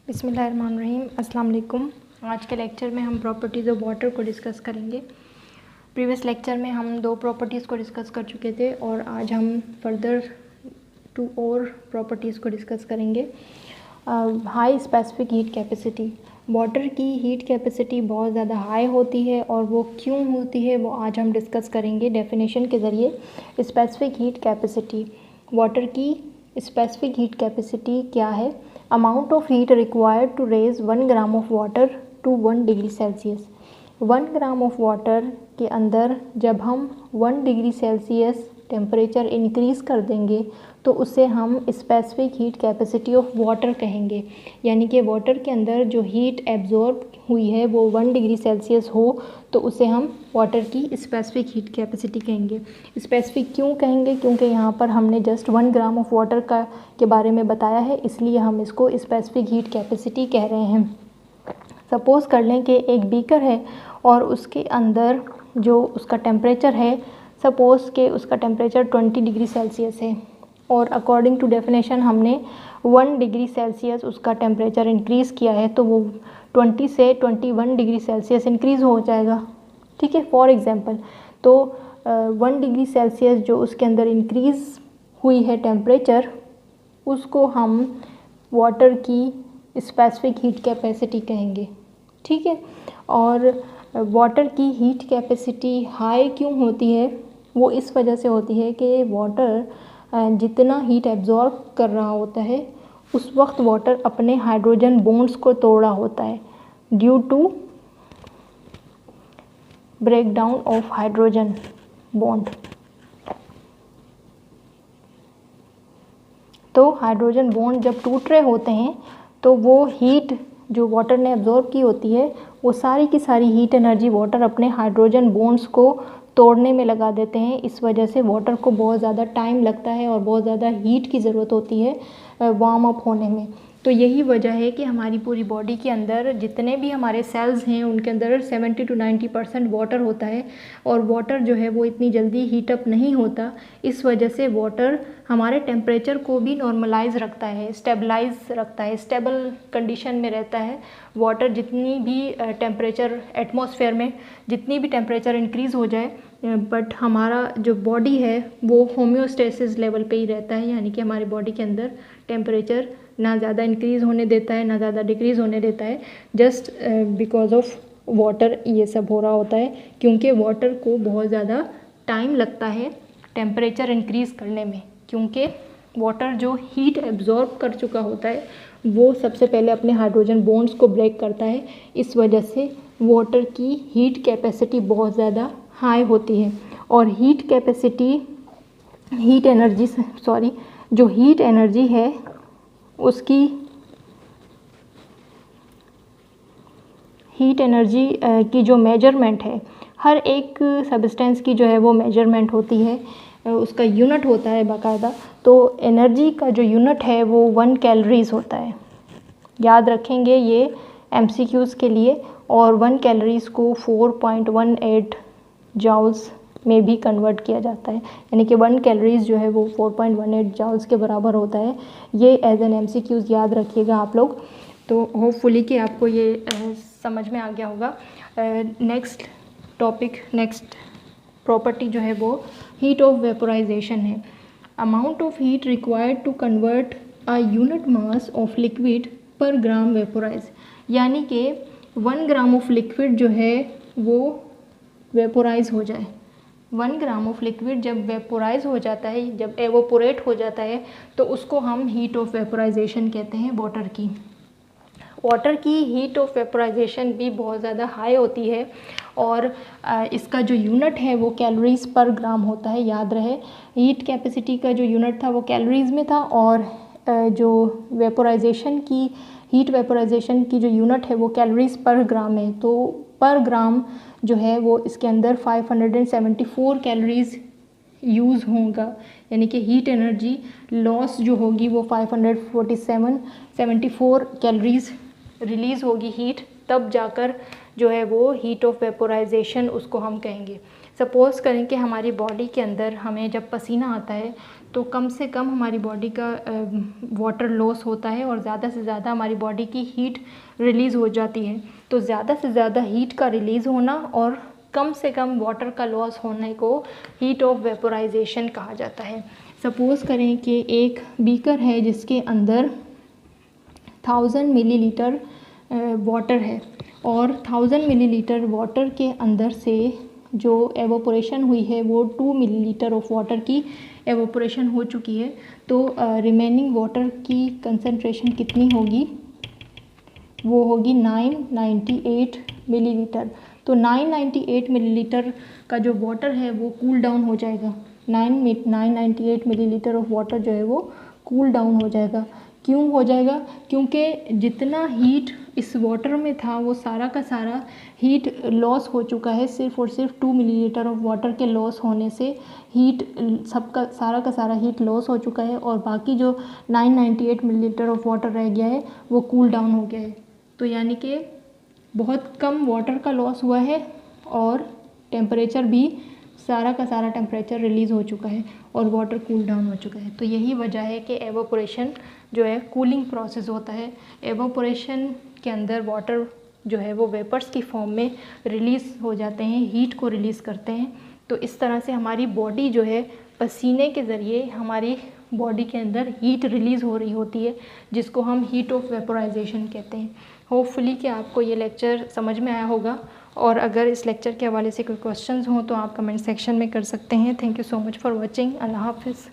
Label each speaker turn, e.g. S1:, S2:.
S1: बिस्मिल्लाहिर्रहमानिर्रहीम। अस्सलाम वालेकुम। आज के लेक्चर में हम प्रॉपर्टीज़ ऑफ वाटर को डिस्कस करेंगे। प्रीवियस लेक्चर में हम दो प्रॉपर्टीज़ को डिस्कस कर चुके थे और आज हम फर्दर टू और प्रॉपर्टीज़ को डिस्कस करेंगे। High specific heat capacity, water की हीट कैपेसिटी बहुत ज़्यादा हाई होती है और वो क्यों होती है वो आज हम डिस्कस करेंगे डेफिनेशन के ज़रिए। स्पेसिफिक हीट कैपेसिटी, वाटर की स्पेसिफिक हीट कैपेसिटी क्या है? Amount of heat required to raise 1 gram of water to 1 degree Celsius. 1 gram of water के अंदर जब हम 1 डिग्री सेल्सियस टेम्परेचर इंक्रीज़ कर देंगे तो उसे हम specific heat capacity of water कहेंगे। यानी कि वाटर के अंदर जो हीट एब्जॉर्ब हुई है वो 1 डिग्री सेल्सियस हो तो उसे हम वाटर की स्पेसिफिक हीट कैपेसिटी कहेंगे। स्पेसिफिक क्यों कहेंगे? क्योंकि यहाँ पर हमने जस्ट 1 ग्राम ऑफ वाटर के बारे में बताया है, इसलिए हम इसको स्पेसिफिक हीट कैपेसिटी कह रहे हैं। सपोज़ कर लें कि एक बीकर है और उसके अंदर जो उसका टेम्परेचर है, सपोज़ कि उसका टेम्परेचर 20 डिग्री सेल्सियस है और अकॉर्डिंग टू डेफिनेशन हमने 1 डिग्री सेल्सियस उसका टेम्परेचर इंक्रीज़ किया है तो वो 20 से 21 डिग्री सेल्सियस इंक्रीज़ हो जाएगा। ठीक है, फॉर एग्ज़ाम्पल। तो 1 डिग्री सेल्सियस जो उसके अंदर इंक्रीज़ हुई है टेम्परेचर, उसको हम वाटर की स्पेसिफिक हीट कैपेसिटी कहेंगे। ठीक है, और वाटर की हीट कैपेसिटी हाई क्यों होती है? वो इस वजह से होती है कि वाटर जितना हीट एब्जॉर्ब कर रहा होता है उस वक्त वाटर अपने हाइड्रोजन बॉन्ड्स को तोड़ रहा होता है due to break down of hydrogen bond. तो हाइड्रोजन बॉन्ड जब टूट रहे होते हैं तो वो हीट जो वाटर ने एब्जॉर्ब की होती है वो सारी की सारी हीट एनर्जी वाटर अपने हाइड्रोजन बॉन्ड्स को तोड़ने में लगा देते हैं। इस वजह से वाटर को बहुत ज़्यादा टाइम लगता है और बहुत ज़्यादा हीट की ज़रूरत होती है वार्म अप होने में। तो यही वजह है कि हमारी पूरी बॉडी के अंदर जितने भी हमारे सेल्स हैं उनके अंदर 70 to 90% वाटर होता है और वाटर जो है वो इतनी जल्दी हीट अप नहीं होता। इस वजह से वाटर हमारे टेम्परेचर को भी नॉर्मलाइज रखता है, स्टेबलाइज रखता है, स्टेबल कंडीशन में रहता है। वाटर जितनी भी टेम्परेचर एटमॉस्फेयर में जितनी भी टेम्परेचर इंक्रीज़ हो जाए बट हमारा जो बॉडी है वो होम्योस्टेसिस लेवल पे ही रहता है। यानी कि हमारी बॉडी के अंदर टेम्परेचर ना ज़्यादा इंक्रीज़ होने देता है ना ज़्यादा डिक्रीज़ होने देता है, जस्ट बिकॉज ऑफ वाटर ये सब हो रहा होता है। क्योंकि वाटर को बहुत ज़्यादा टाइम लगता है टेम्परेचर इंक्रीज़ करने में, क्योंकि वाटर जो हीट एब्जॉर्ब कर चुका होता है वो सबसे पहले अपने हाइड्रोजन बॉन्ड्स को ब्रेक करता है। इस वजह से वाटर की हीट कैपेसिटी बहुत ज़्यादा हाई होती है और हीट कैपेसिटी जो हीट एनर्जी है उसकी हीट एनर्जी की जो मेजरमेंट है, हर एक सब्सटेंस की जो है वो मेजरमेंट होती है, उसका यूनिट होता है बाकायदा। तो एनर्जी का जो यूनिट है वो 1 कैलोरीज़ होता है। याद रखेंगे ये MCQs के लिए। और 1 कैलोरीज़ को 4.18 जाउल्स में भी कन्वर्ट किया जाता है। यानी कि 1 कैलोरीज़ जो है वो 4.18 जाउल्स के बराबर होता है। ये एज एन MCQs याद रखिएगा आप लोग। तो होपफुली कि आपको ये समझ में आ गया होगा। नेक्स्ट प्रॉपर्टी जो है वो हीट ऑफ वेपोराइजेशन है। Amount of heat required to convert a unit mass of liquid per gram vaporise. यानी कि 1 ग्राम ऑफ लिक्विड जो है वो वेपोराइज हो जाए। 1 ग्राम ऑफ लिक्विड जब वेपोराइज हो जाता है, जब एवोपोरेट हो जाता है तो उसको हम हीट ऑफ वेपोराइजेशन कहते हैं। वाटर की हीट ऑफ वेपोराइजेशन भी बहुत ज़्यादा हाई होती है और इसका जो यूनिट है वो कैलोरीज़ पर ग्राम होता है। याद रहे, हीट कैपेसिटी का जो यूनिट था वो कैलोरीज़ में था और जो हीट वेपोराइजेशन की जो यूनिट है वो कैलोरीज़ पर ग्राम है। तो पर ग्राम जो है वो इसके अंदर 574 कैलोरीज़ यूज़ होगा। यानी कि हीट एनर्जी लॉस जो होगी वो 574 कैलोरीज़ रिलीज़ होगी हीट, तब जाकर जो है वो हीट ऑफ वेपोराइजेशन उसको हम कहेंगे। सपोज़ करें कि हमारी बॉडी के अंदर हमें जब पसीना आता है तो कम से कम हमारी बॉडी का वाटर लॉस होता है और ज़्यादा से ज़्यादा हमारी बॉडी की हीट रिलीज़ हो जाती है। तो ज़्यादा से ज़्यादा हीट का रिलीज़ होना और कम से कम वाटर का लॉस होने को हीट ऑफ वेपोराइजेशन कहा जाता है। सपोज़ करें कि एक बीकर है जिसके अंदर 1000 मिलीलीटर वाटर है और 1000 मिलीलीटर वाटर के अंदर से जो एवोपोरेशन हुई है वो 2 मिलीलीटर ऑफ वाटर की एवोपोरेशन हो चुकी है। तो रिमेनिंग वाटर की कंसंट्रेशन कितनी होगी? वो होगी 998 मिलीलीटर। तो 998 मिलीलीटर का जो वाटर है वो कूल डाउन हो जाएगा। 998 मिलीलीटर ऑफ वाटर जो है वो कूल डाउन हो जाएगा। क्यों हो जाएगा? क्योंकि जितना हीट इस वाटर में था वो सारा का सारा हीट लॉस हो चुका है। सिर्फ़ और सिर्फ 2 मिलीलीटर ऑफ वाटर के लॉस होने से हीट सबका सारा का सारा हीट लॉस हो चुका है और बाकी जो 998 मिलीलीटर ऑफ वाटर रह गया है वो कूल डाउन हो गया है। तो यानी कि बहुत कम वाटर का लॉस हुआ है और टेम्परेचर भी सारा का सारा टेम्परेचर रिलीज़ हो चुका है और वाटर कूल डाउन हो चुका है। तो यही वजह है कि एवोपोरेशन जो है कूलिंग प्रोसेस होता है। एवोपोरेशन के अंदर वाटर जो है वो वेपर्स की फॉर्म में रिलीज़ हो जाते हैं, हीट को रिलीज़ करते हैं। तो इस तरह से हमारी बॉडी जो है पसीने के ज़रिए हमारी बॉडी के अंदर हीट रिलीज़ हो रही होती है, जिसको हम हीट ऑफ वेपोराइजेशन कहते हैं। होपफुली कि आपको ये लेक्चर समझ में आया होगा और अगर इस लेक्चर के हवाले से कोई क्वेश्चंस हों तो आप कमेंट सेक्शन में कर सकते हैं। Thank you so much for watching. अल्लाह हाफ़िज़।